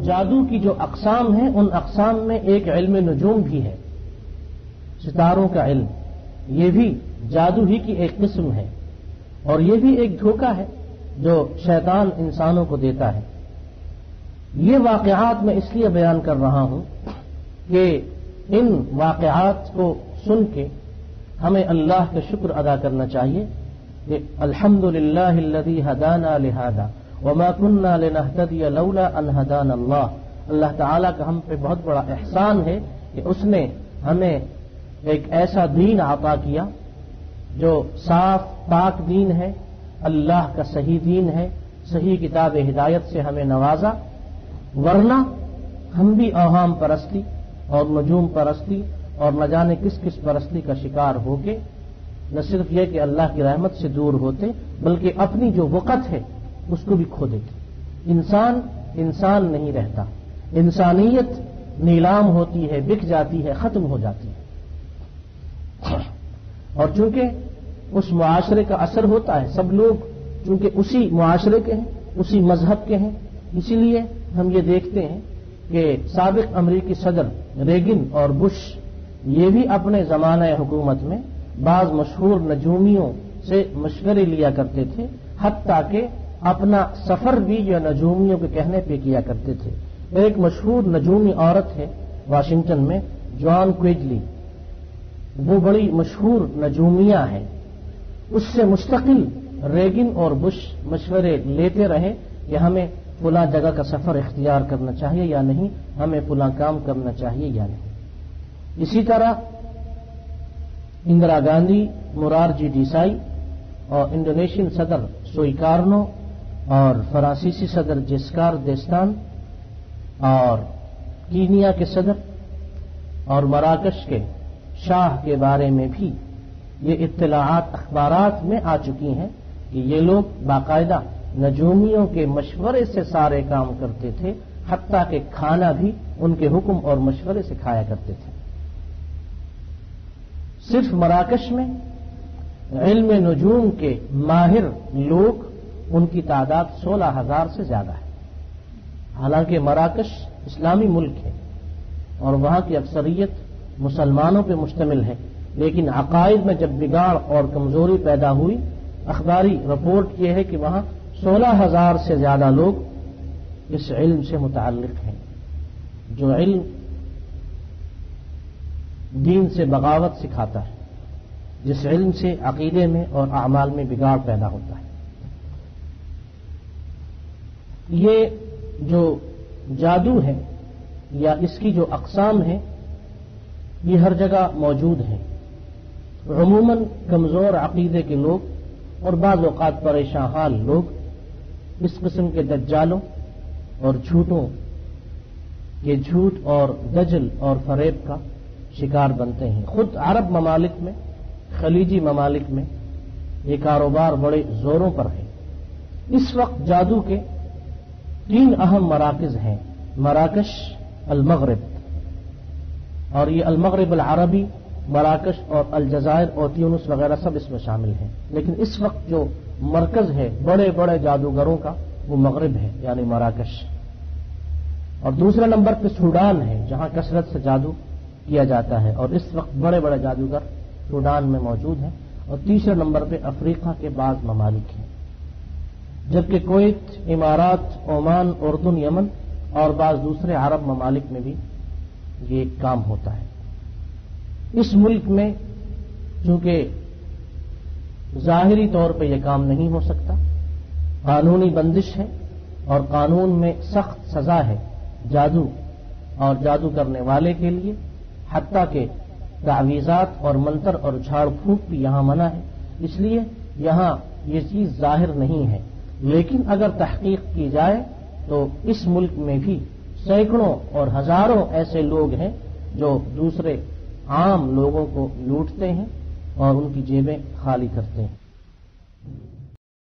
جادو کی جو اقسام ہیں ان اقسام میں ایک علم نجوم بھی ہے، ستاروں کا علم، یہ بھی جادو ہی کی ایک قسم ہے، اور یہ بھی ایک دھوکہ ہے جو شیطان انسانوں کو دیتا ہے۔ یہ واقعات میں اس لیے بیان کر رہا ہوں کہ ان واقعات کو سن کے ہمیں اللہ کا شکر ادا کرنا چاہیے کہ الحمدللہ الذی ہدانا لہذا وما كنا لنهتدی لولا ان ہدانا اللہ۔ اللہ تعالیٰ کا ہم پہ بہت بڑا احسان ہے کہ اس نے ہمیں ایک ایسا دین عطا کیا جو صاف پاک دین ہے، اللہ کا صحیح دین ہے، صحیح کتاب ہدایت سے ہمیں نوازا، ورنہ ہم بھی اوہام پرستی اور نجوم پرستی اور نہ جانے کس کس پرستی کا شکار ہو کے نہ صرف یہ کہ اللہ کی رحمت سے دور ہوتے بلکہ اپنی جو وقت ہے اس کو بھی کھو دیتے۔ انسان نہیں رہتا، انسانیت نیلام ہوتی ہے، بک جاتی ہے، ختم ہو جاتی ہے۔ اور چونکہ اس معاشرے کا اثر ہوتا ہے، سب لوگ چونکہ اسی معاشرے کے ہیں، اسی مذہب کے ہیں، اسی لیے ہم یہ دیکھتے ہیں کہ سابق امریکی صدر ریگن اور بش یہ بھی اپنے زمانہ حکومت میں بعض مشہور نجومیوں سے مشورے لیا کرتے تھے، حتیٰ کہ اپنا سفر بھی یہ نجومیوں کے کہنے پہ کیا کرتے تھے۔ ایک مشہور نجومی عورت ہے واشنگٹن میں، جوان کوئگلی، وہ بڑی مشہور نجومیہ ہے، اس سے مستقل ریگن اور بش مشورے لیتے رہے کہ ہمیں فلاں جگہ کا سفر اختیار کرنا چاہیے یا نہیں، ہمیں فلاں کام کرنا چاہیے یا نہیں۔ اسی طرح اندرا گاندھی، مورارجی دیسائی اور انڈونیشین صدر سوئیکارنو اور فرانسیسی صدر جیسکار دیستان اور کینیا کے صدر اور مراکش کے شاہ کے بارے میں بھی یہ اطلاعات اخبارات میں آ چکی ہیں کہ یہ لوگ باقاعدہ نجومیوں کے مشورے سے سارے کام کرتے تھے، حتیٰ کہ کھانا بھی ان کے حکم اور مشورے سے کھایا کرتے تھے۔ صرف مراکش میں علم نجوم کے ماہر لوگ ان کی تعداد 16,000 سے زیادہ ہے۔ حالانکہ مراکش اسلامی ملک ہے اور وہاں کی اکثریت مسلمانوں پہ مشتمل ہے، لیکن عقائد میں جب بگاڑ اور کمزوری پیدا ہوئی، اخباری رپورٹ یہ ہے کہ وہاں 16,000 سے زیادہ لوگ اس علم سے متعلق ہیں، جو علم دین سے بغاوت سکھاتا ہے، جس علم سے عقیدے میں اور اعمال میں بگاڑ پیدا ہوتا ہے۔ یہ جو جادو ہے یا اس کی جو اقسام ہیں یہ ہر جگہ موجود ہیں۔ عموماً کمزور عقیدے کے لوگ اور بعض اوقات پریشان حال لوگ اس قسم کے دجالوں اور جھوٹوں کے جھوٹ اور دجل اور فریب کا شکار بنتے ہیں۔ خود عرب ممالک میں، خلیجی ممالک میں یہ کاروبار بڑے زوروں پر ہے۔ اس وقت جادو کے 3 اہم مراکز ہیں، مراکش، المغرب، اور یہ المغرب العربی، مراکش اور الجزائر اور تیونس وغیرہ سب اس میں شامل ہیں، لیکن اس وقت جو مرکز ہے بڑے بڑے جادوگروں کا وہ مغرب ہے، یعنی مراکش۔ اور دوسرے نمبر پہ سوڈان ہے جہاں کثرت سے جادو کیا جاتا ہے، اور اس وقت بڑے بڑے جادوگر سوڈان میں موجود ہیں۔ اور تیسرے نمبر پہ افریقہ کے بعض ممالک ہیں، جبکہ کویت، امارات، عمان، اردن، یمن اور بعض دوسرے عرب ممالک میں بھی یہ کام ہوتا ہے۔ اس ملک میں چونکہ ظاہری طور پہ یہ کام نہیں ہو سکتا، قانونی بندش ہے اور قانون میں سخت سزا ہے جادو اور جادو کرنے والے کے لیے، حتیٰ کہ تعویذات اور منتر اور جھاڑ پھونک بھی یہاں منع ہے، اس لیے یہاں یہ چیز ظاہر نہیں ہے۔ لیکن اگر تحقیق کی جائے تو اس ملک میں بھی سینکڑوں اور ہزاروں ایسے لوگ ہیں جو دوسرے عام لوگوں کو لوٹتے ہیں اور ان کی جیبیں خالی کرتے ہیں۔